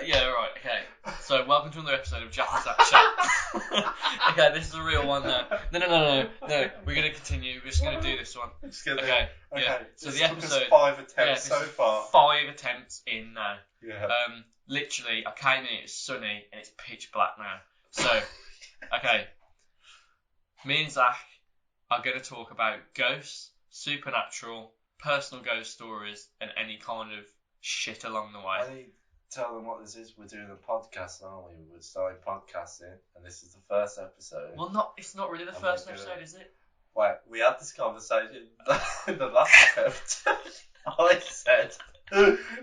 Yeah, right, okay. So, welcome to another episode of jack&zakchat. Okay, this is a real one now. No. We're going to continue. We're just going to do this one. Okay. Yeah. So the episode. 5 attempts so far. 5 attempts in now. Yeah. Literally, I came in. It's sunny and it's pitch black now. So, okay. Me and Zach are going to talk about ghosts, supernatural, personal ghost stories, and any kind of shit along the way. I need to tell them what this is. We're doing a podcast, aren't we? We're starting podcasting, and this is the first episode. Well, it's not really the first episode, is it? Wait, we had this conversation in the last episode. I said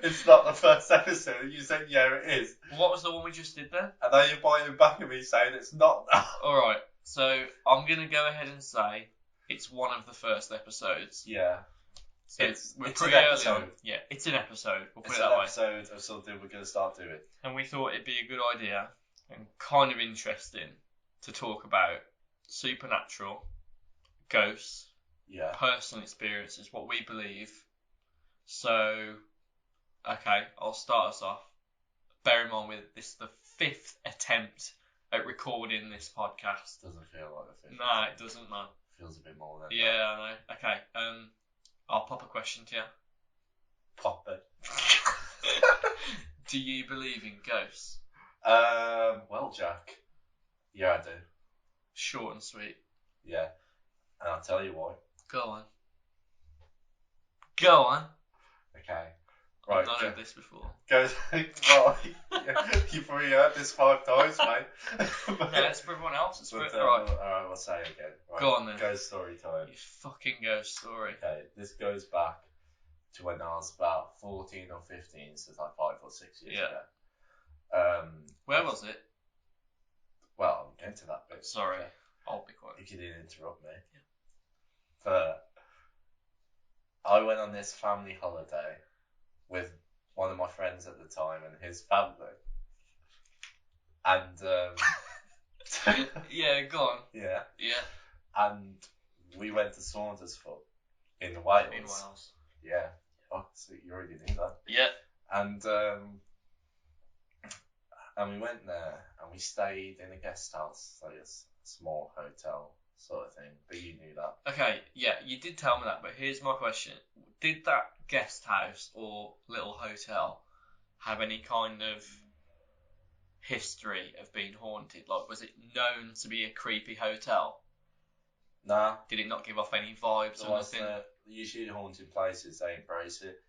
it's not the first episode. You said yeah, it is. What was the one we just did then? And now you're biting back at me saying it's not now. All right. So I'm gonna go ahead and say it's one of the first episodes. Yeah. So we're pretty early on. Yeah, it's an episode. We'll put it that way. It's an episode of something we're going to start doing. And we thought it'd be a good idea and kind of interesting to talk about supernatural, ghosts, personal experiences, what we believe. So, okay, I'll start us off. Bear in mind, this is the 5th attempt at recording this podcast. Doesn't feel like the 5th. Nah, it doesn't, man. Feels a bit more than Yeah, I know. Okay, I'll pop a question to you. Pop it. Do you believe in ghosts? Well, Jack. Yeah, I do. Short and sweet. Yeah. And I'll tell you why. Go on. Go on. Okay. Right. I've not heard this before. Ghost. Well, you've probably heard this 5 times, mate. No, it's for everyone else. It's for Alright, we'll say it again. Right. Go on then. Ghost story time. You fucking ghost story. Okay, this goes back to when I was about 14 or 15, so it's like 5 or 6 years ago. Where was it? Well, I'm getting to that bit. Sorry, I'll be quiet. If you didn't interrupt me. Yeah. But I went on this family holiday with one of my friends at the time and his family. And yeah, go on. Yeah. Yeah. And we went to Saundersfoot in Wales. In Wales. Yeah. Oh, so you already knew that. Yeah. And we went there and we stayed in a guest house, like a small hotel sort of thing. But you knew that. Okay, yeah, you did tell me that, but here's my question. Did that guest house or little hotel have any kind of history of being haunted? Like, was it known to be a creepy hotel? Nah. Did it not give off any vibes or nothing? Usually haunted places, they embrace it.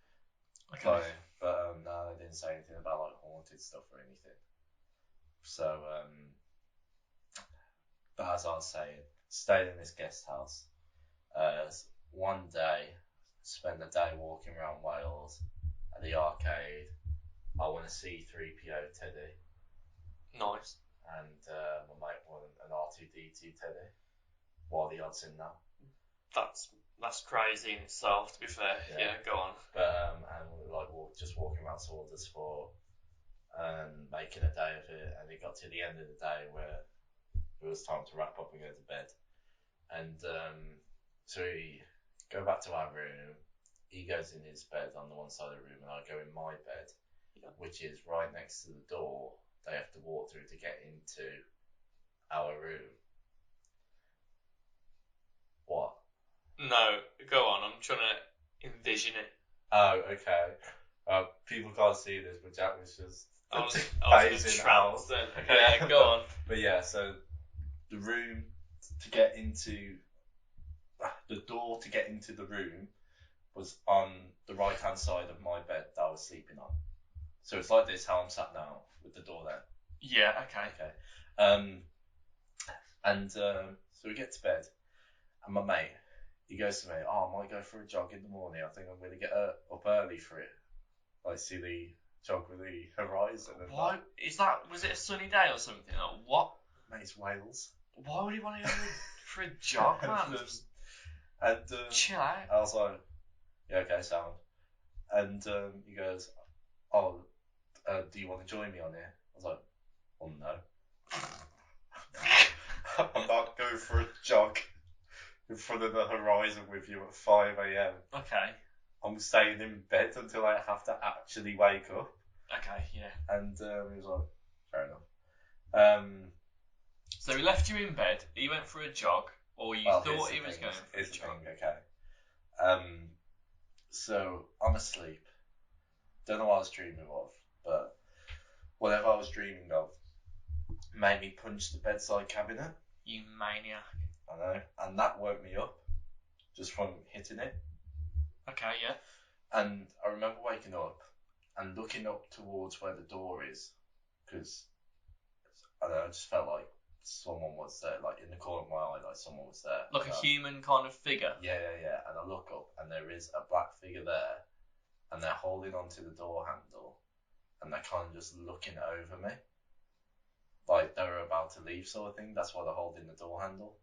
Okay. Like, but no, they didn't say anything about like haunted stuff or anything. So, but as I was saying, stayed in this guest house. One day, spent the day walking around Wales at the arcade. I want to see 3PO Teddy. Nice. And my mate wanted an R2D2 Teddy. What are the odds in that? That's crazy in itself, to be fair. Yeah, go on. But and we were like just walking around Saundersfoot and making a day of it, and it got to the end of the day where it was time to wrap up and go to bed. And so we go back to our room. He goes in his bed on the one side of the room, and I go in my bed, which is right next to the door they have to walk through to get into our room. What? No, go on. I'm trying to envision it. Oh, okay. People can't see this, but Jack was just I was in a trance then. Okay, yeah, go on. But yeah, so the room to get into, the door to get into the room was on the right hand side of my bed that I was sleeping on. So it's like this, how I'm sat now, with the door there. Yeah, okay. Okay. So we get to bed, and my mate, he goes to me, I might go for a jog in the morning. I think I'm going to get up early for it. Like, see the jog with the horizon. And why? Was it a sunny day or something? Or what? Mate, it's Wales. Why would he want to go for a jog, man? Chill out. I was like, yeah, okay, sound. And he goes, do you want to join me on here? I was like, well, no. I'm not going for a jog in front of the horizon with you at 5 a.m. Okay. I'm staying in bed until I have to actually wake up. Okay, yeah. Yeah. And he was like, fair enough. So he left you in bed, he went for a jog, or you thought he was going for a jog? Okay. So I'm asleep. Don't know what I was dreaming of, but whatever I was dreaming of made me punch the bedside cabinet. You maniac. I know. And that woke me up, just from hitting it. Okay, yeah. And I remember waking up and looking up towards where the door is, because I don't know, I just felt like someone was there, like in the corner of my eye, like someone was there. Like a human kind of figure. Yeah. And I look up and there is a black figure there, and they're holding onto the door handle, and they're kind of just looking over me, like they were about to leave, sort of thing. That's why they're holding the door handle.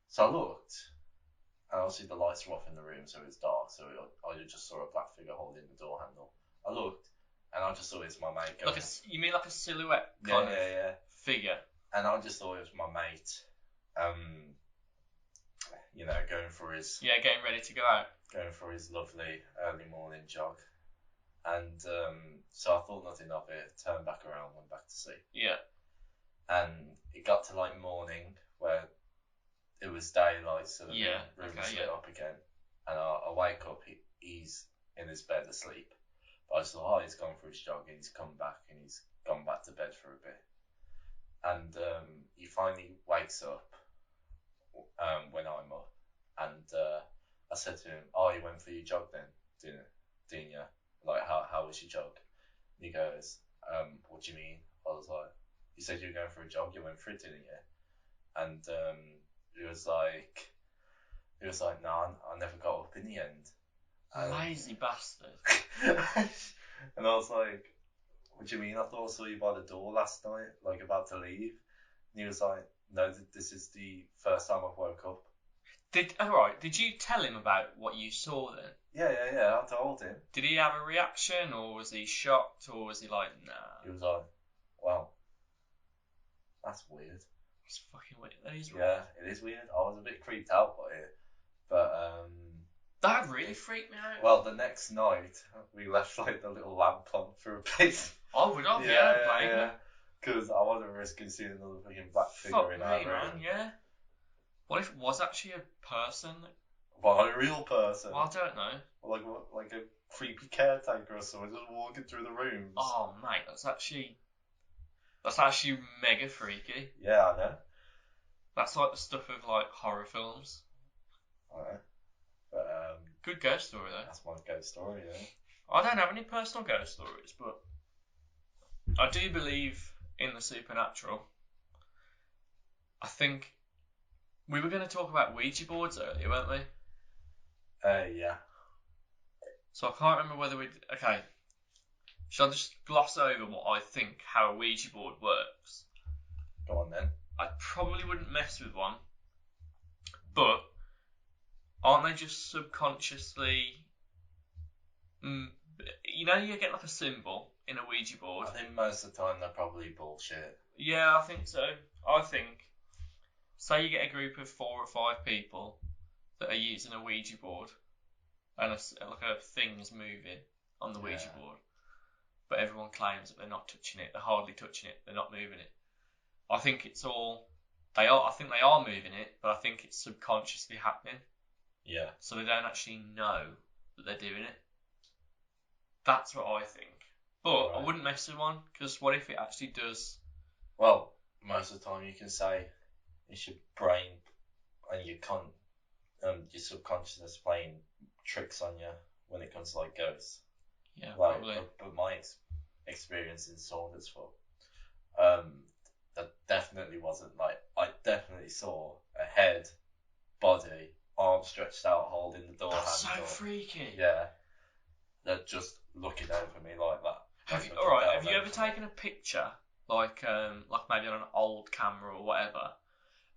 So I looked, and obviously the lights were off in the room, so it's dark. So I just saw a black figure holding the door handle. I looked, and I just thought it was my mate going. You mean like a silhouette kind of figure? And I just thought it was my mate, going for his... Yeah, getting ready to go out. Going for his lovely early morning jog. And so I thought nothing of it, turned back around, went back to sleep. Yeah. And it got to like morning, where it was daylight, so the room was lit up again. And I wake up, he's in his bed asleep. But I just thought, he's gone for his jog, and he's come back, and he's gone back to bed for a bit. And he finally wakes up when I'm up. And I said to him, you went for your jog then, didn't you? Like, how was your jog? And he goes, what do you mean? I was like, you said you were going for a jog, you went for it, didn't you? And he was like, no, I never got up in the end. Lazy bastard. And I was like, what do you mean? I thought I saw you by the door last night, like about to leave. And he was like, no, this is the first time I've woke up. Did you tell him about what you saw then? Yeah, I told him. Did he have a reaction, or was he shocked, or was he like, nah? He was like, well, that's weird. It's fucking weird. That is weird. Yeah, it is weird. I was a bit creeped out by it. But, that really freaked me out. Well, the next night, we left, like, the little lamp on for a bit. I would have, yeah. Because I wasn't risking seeing another fucking black figure in our room. Man, yeah. What if it was actually a person? Well, a real person. Well, I don't know. Like a creepy caretaker or someone just walking through the rooms. Oh, mate, that's actually mega freaky. Yeah, I know. That's like the stuff of like horror films. I know. But good ghost story though. That's my ghost story, yeah. I don't have any personal ghost stories, but I do believe in the supernatural. I think we were going to talk about Ouija boards earlier, weren't we? Yeah. So I can't remember whether we... Okay. Shall I just gloss over what I think, how a Ouija board works? Go on then. I probably wouldn't mess with one. But aren't they just subconsciously... you get like a symbol in a Ouija board. I think most of the time they're probably bullshit. Yeah, I think so. I think... Say you get a group of 4 or 5 people that are using a Ouija board, and a thing's moving on the Ouija board, but everyone claims that they're not touching it, they're hardly touching it, they're not moving it. I think it's all I think they are moving it, but I think it's subconsciously happening. Yeah. So they don't actually know that they're doing it. That's what I think. But I wouldn't mess with one, because what if it actually does? Well, most of the time you can say it's your brain and your subconsciousness playing tricks on you when it comes to like ghosts. Yeah, probably. But my experience in Saundersfoot, that definitely wasn't like, I definitely saw a head, body, arm stretched out holding the door handle. That's so freaky. Yeah. They're just looking over me like that. Have you ever taken a picture, like maybe on an old camera or whatever,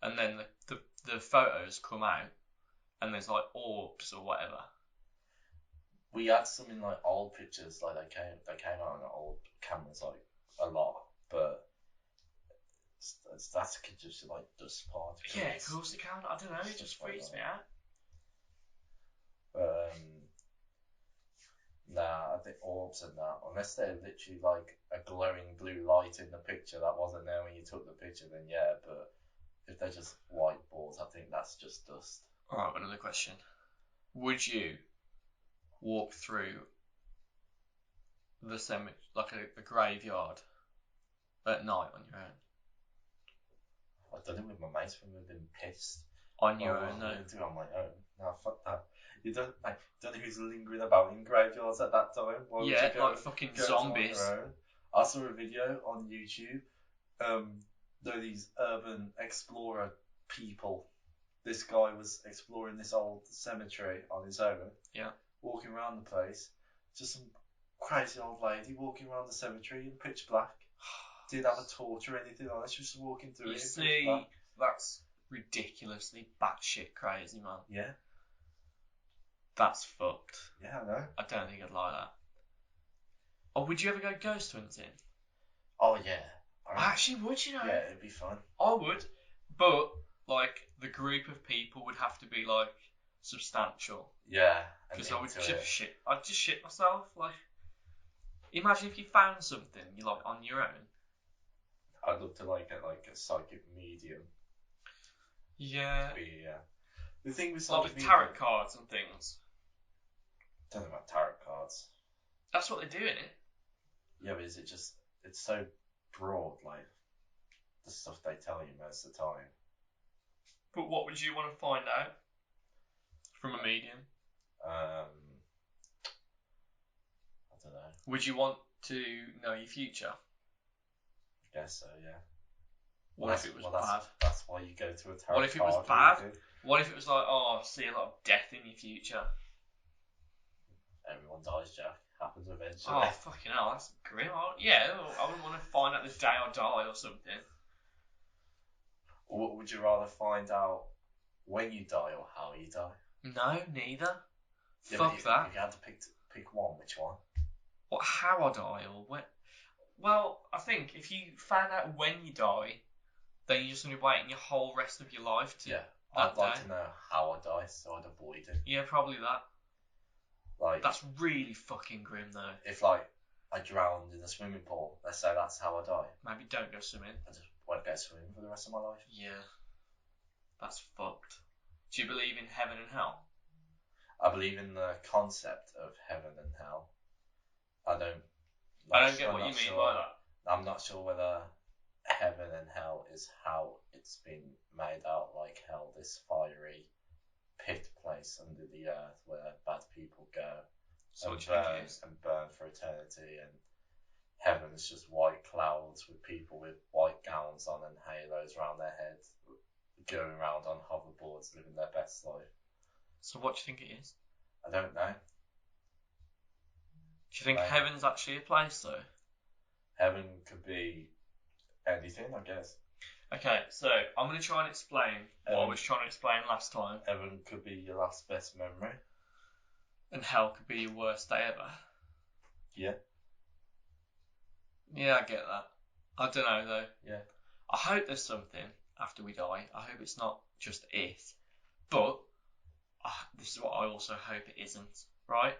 and then the photos come out, and there's like orbs or whatever? We had some in like old pictures, like they came out on old cameras like a lot, but that's just like dust particles. Yeah, of course it can. I don't know, it just freaks me out. Nah, I think orbs and that, unless they're literally like a glowing blue light in the picture that wasn't there when you took the picture, then yeah. But if they're just white balls, I think that's just dust. All right, another question. Would you walk through the cemetery, like a graveyard, at night on your own? I've done it with my mates when we've been pissed. On your own, though? I do it on my own. No, fuck that. You don't know who's lingering about in graveyards at that time. Why would you go, like fucking zombies. On your own? I saw a video on YouTube. There these urban explorer people. This guy was exploring this old cemetery on his own. Yeah. Walking around the place. Just some crazy old lady walking around the cemetery in pitch black. Didn't have a torch or anything like that. She was just walking through it. You see, that's ridiculously batshit crazy, man. Yeah. That's fucked. Yeah, I know. I don't think I'd like that. Or would you ever go ghost hunting? Oh, yeah. I actually would, you know. Yeah, it'd be fun. I would. But, like, the group of people would have to be, like, substantial. Yeah. Because I would just shit. I'd just shit myself. Like, imagine if you found something, you're, like, on your own. I'd love to, like, get, like, a psychic medium. Yeah. The thing with psychic medium... tarot cards and things. I don't know about tarot cards. That's what they do, innit? Yeah, but is it just... It's so broad, like, the stuff they tell you most of the time. But what would you want to find out from a medium? I don't know. Would you want to know your future? I guess so, yeah. What if it was bad? That's why you go to a tarot card. What if it was bad? What if it was like, oh, I see a lot of death in your future? Everyone dies, Jack. Happens eventually. Oh, fucking hell, that's grim. I wouldn't want to find out the day I die or something. Or would you rather find out when you die or how you die? No, neither. Yeah, Fuck that. If you had to pick one, which one? What, how I die or when? Well, I think if you found out when you die, then you're just going to be waiting your whole rest of your life to. Yeah, I'd like to know how I die, so I'd avoid it. Yeah, probably that. Like, that's really fucking grim, though. If, like, I drowned in a swimming pool, let's say that's how I die. Maybe don't go swimming. I just won't go swimming for the rest of my life. Yeah. That's fucked. Do you believe in heaven and hell? I believe in the concept of heaven and hell. I don't get what you mean by that. I'm not sure whether heaven and hell is how it's been made out, like hell, this fiery pit place under the earth where bad people go and burn for eternity, and heaven is just white clouds with people with white gowns on and halos around their heads, going around on hoverboards, living their best life. So what do you think it is? I don't know. Do you think heaven's actually a place, though? Heaven could be anything, I guess. Okay, so I'm going to try and explain what I was trying to explain last time. Heaven could be your last best memory. And hell could be your worst day ever. Yeah. Yeah, I get that. I don't know, though. Yeah. I hope there's something after we die. I hope it's not just it. But this is what I also hope it isn't, right?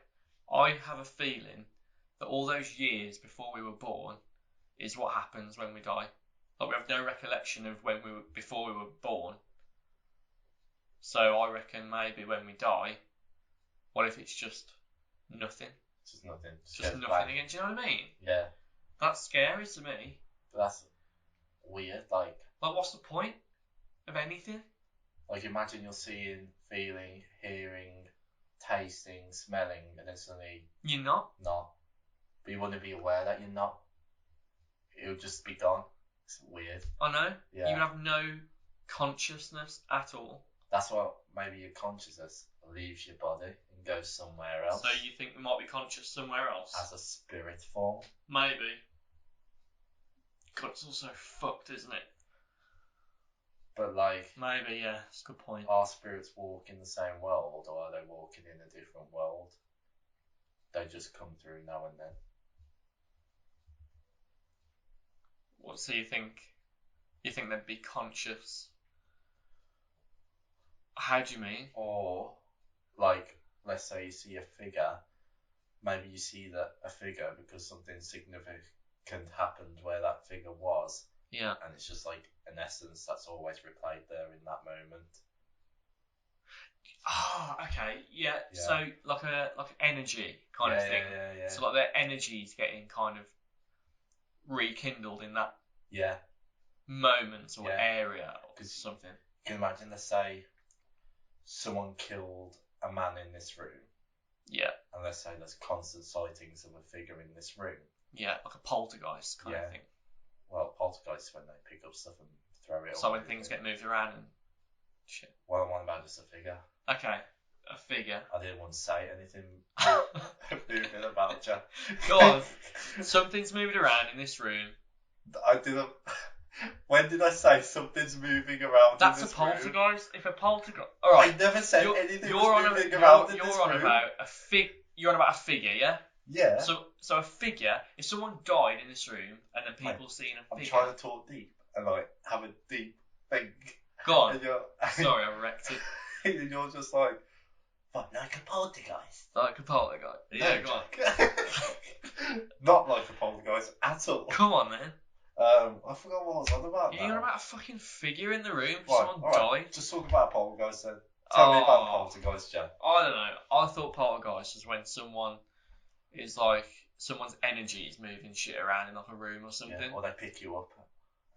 I have a feeling that all those years before we were born is what happens when we die. Like, we have no recollection of before we were born. So I reckon maybe when we die, what if it's just nothing? Just nothing. Just nothing again. Do you know what I mean? Yeah. That's scary to me. But that's weird. Like, what's the point of anything? Like, imagine you're seeing, feeling, hearing, tasting, smelling, and then suddenly you're not. But you wouldn't be aware that you're not. It would just be gone. It's weird. I know. Yeah. You would have no consciousness at all. That's why maybe your consciousness leaves your body and goes somewhere else. So you think we might be conscious somewhere else? As a spirit form? Maybe. God, it's also fucked, isn't it? But, like... Maybe, yeah. It's a good point. Are spirits walk in the same world, or are they walking in a different world? They just come through now and then. What, so you think they'd be conscious? How do you mean? Or, like, let's say you see a figure, maybe you see a figure because something significant happened where that figure was. Yeah. And it's just like an essence that's always replayed there in that moment. Oh, okay, yeah. So like energy kind of thing. Yeah. So like their energy's getting kind of rekindled in that moment or area or something. You can imagine, let's say someone killed a man in this room. Yeah. And let's say there's constant sightings of a figure in this room. Yeah, like a poltergeist kind of thing. Well, poltergeists when they pick up stuff and throw it. So when things get moved around and shit. Well, I'm on about just a figure. Okay, a figure. I didn't want to say anything moving about you. Go on. Something's moving around in this room. I didn't. When did I say something's moving around in this room? That's a poltergeist. If a poltergeist. All right. I never said anything was moving around in this room. You're on about You're on about a figure, yeah? Yeah. So a figure. If someone died in this room and then people seen a figure. I'm trying to talk deep and like have a deep think. Go on. And Sorry, I wrecked it. And you're just like, what, like a poltergeist? Like a poltergeist. Yeah, go on. Not like a poltergeist at all. Come on, then. I forgot what I was on about. You're on about a fucking figure in the room. Right, Someone died. Just talk about a poltergeist then. Tell me about poltergeist, Jan. I don't know. I thought poltergeist was when someone is like someone's energy is moving shit around in like a room or something. Yeah, or they pick you up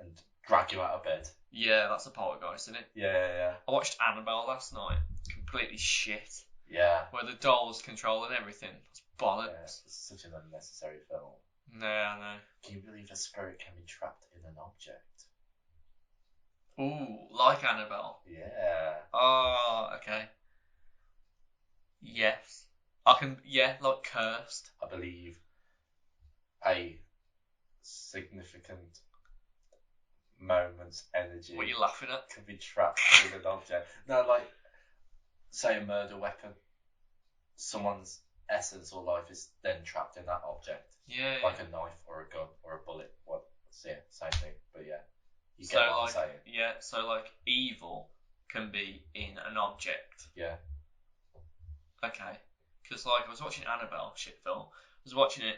and drag you out of bed. Yeah, that's a poltergeist, isn't it? Yeah. I watched Annabelle last night. Completely shit. Yeah. Where the doll's controlling everything. It's bollocks. Yeah, it's such an unnecessary film. No, I know. Can you believe a spirit can be trapped in an object? Ooh, like Annabelle. Yeah. Oh, okay. Yes. I can, like cursed. I believe a significant moment's energy. What are you laughing at? Can be trapped in an object. No, like, say a murder weapon. Someone's essence or life is then trapped in that object. Yeah. Like a knife or a gun or a bullet. What? Yeah, same thing. But yeah. You get what I'm saying. Yeah, so like evil can be in an object. Yeah. Okay. Because like I was watching Annabelle, shit film. I was watching it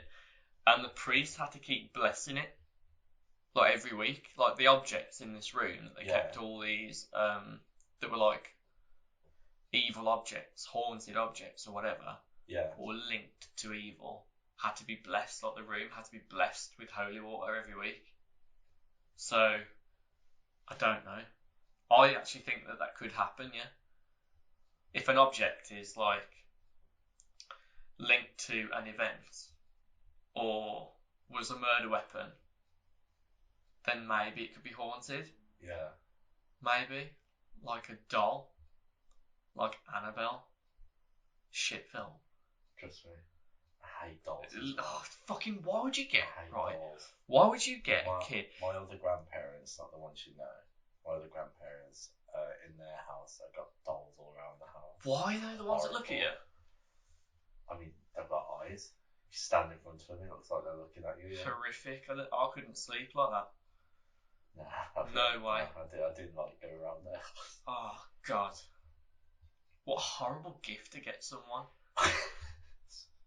and the priest had to keep blessing it. Like every week. Like the objects in this room, they kept all these that were like evil objects, haunted objects or whatever. Yeah. Or linked to evil. Had to be blessed, like the room had to be blessed with holy water every week. So, I don't know. I actually think that could happen, yeah. If an object is like linked to an event or was a murder weapon, then maybe it could be haunted. Yeah. Maybe. Like a doll. Like Annabelle. Shit film. Trust me. I hate dolls. Oh, fucking, why would you get dolls. Why would you get a kid? My other grandparents, not the ones you know, my other grandparents, in their house, they've got dolls all around the house. Why are they the ones that look at you? I mean, they've got eyes. If you stand in front of them, it looks like they're looking at you. Yeah. Horrific. I couldn't sleep like that. Nah. No way. I didn't like go around there. Oh, God. What a horrible gift to get someone.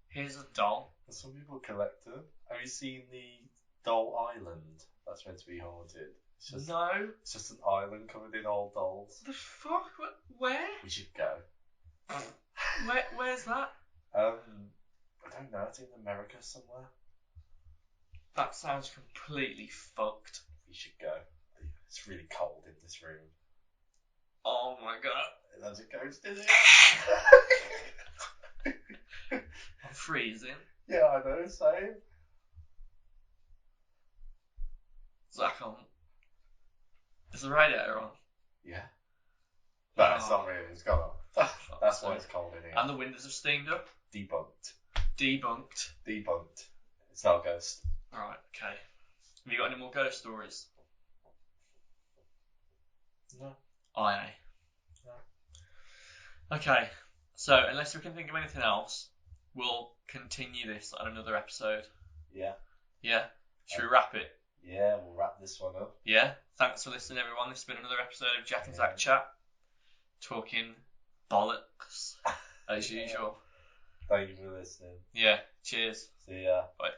Here's a doll. Some people collect them. Have you seen the Doll Island? That's meant to be haunted. No. It's just an island covered in old dolls. The fuck? Where? We should go. Where's that? I don't know. It's in America somewhere. That sounds completely fucked. We should go. It's really cold in this room. Oh my god. There's a ghost in it. I'm freezing. Yeah, I know, same. Zach, is the radiator on? Yeah. No, it's not really. It's gone off. That's why it's cold in here. And the windows have steamed up? Debunked. It's not a ghost. Alright, okay. Have you got any more ghost stories? No. Aye. No. Okay, so unless we can think of anything else, we'll continue this on another episode. Yeah. Yeah? Should we wrap it? Yeah, we'll wrap this one up. Yeah? Thanks for listening, everyone. This has been another episode of Jack and Zach Chat. Talking bollocks, as usual. Thank you for listening. Yeah. Cheers. See ya. Bye.